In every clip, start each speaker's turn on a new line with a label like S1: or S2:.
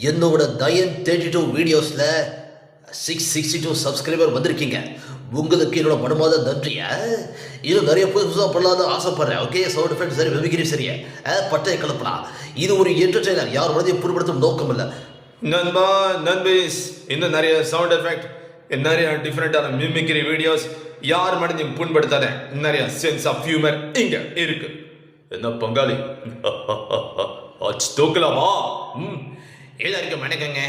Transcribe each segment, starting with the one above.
S1: என்னோட தயன் 32 வீடியோஸில் 662 சப்ஸ்கிரைபர் வந்திருக்கீங்க. உங்களுக்கு என்னோட மனமாத நன்றியா. இன்னும் நிறைய புதுசாக பண்ணலான்னு ஆசைப்படுறேன். ஓகே, சவுண்ட் எஃபெக்ட் சரி, வெமிகிரி சரியா, பட்டையை கலப்பலாம். இது ஒரு என்டர்டெய்னர், யார் மனதையும் புண்படுத்தும் நோக்கம் இல்லை.
S2: நண்பா நண்பீஸ், இன்னும் நிறைய சவுண்ட் எஃபெக்ட், நிறைய டிஃப்ரெண்டான மிமிக்ரி வீடியோஸ், யார் மனதையும் புண்படுத்தாத நிறைய சென்ஸ் ஆஃப் ஹியூமர் இங்க இருக்கு. என்ன பங்காளி, அச்சு தூக்கலாமா?
S1: எல்லாருக்கும் வணக்கங்க,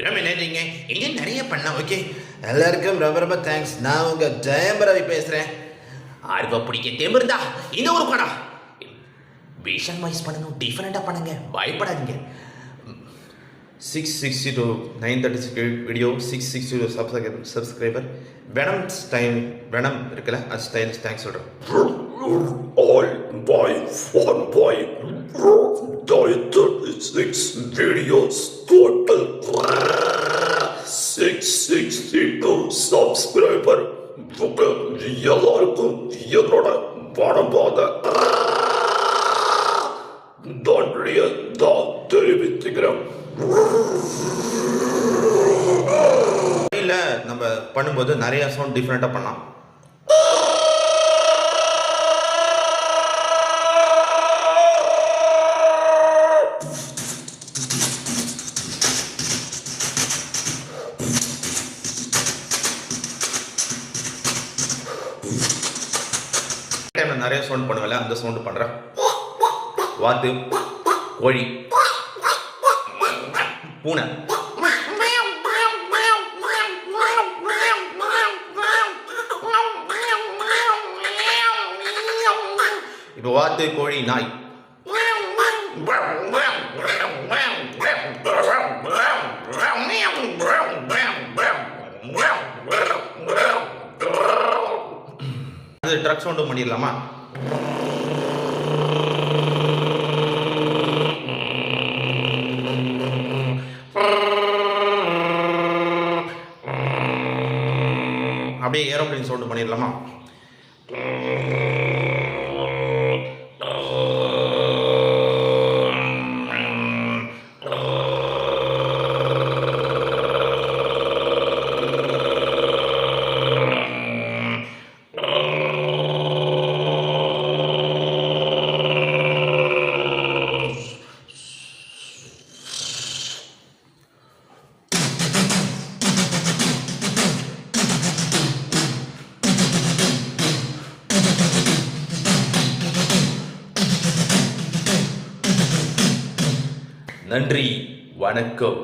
S1: ரொம்ப நன்றிங்க. இங்கே நிறைய பண்ணலாம். ஓகே, எல்லாருக்கும் ரொம்ப ரொம்ப தேங்க்ஸ். நான் உங்கள் ஜெயம்பரவி பேசுகிறேன். ஆர்வம் பிடிக்க தேம்பிருந்தா இந்த ஒரு படம் விஷன் வைஸ் பண்ணணும், டிஃப்ரெண்டாக பண்ணுங்க, பயப்படாதீங்க.
S2: 662 936 video, 662 subscriber. Venom style, venom இருக்குல்ல, அது ஸ்டைல் தேங்க்ஸ் சொல்கிறேன்.
S3: All by one by 36 videos total, 662 subscriber. எல்லாருக்கும் என்னோட பணபாத நன்றியை தான் தெரிவித்துக்கிறேன்.
S2: இல்லை, நம்ம பண்ணும்போது நிறைய சவுண்ட் டிஃப்ரெண்ட்டாக பண்ணலாம். டைமில் நிறைய சவுண்ட் பண்ணுவேன்ல, அந்த சவுண்டு பண்ணுறேன். வாத்து, கோழி, பூனை. இப்போ வாத்து, கோழி, நாய். அது ட்ரக் சவுண்டும் பண்ணிடலாமா? அப்படியே ஏரோப்ளேன் சவுண்டு பண்ணிடலாமா? நன்றி, வணக்கம்.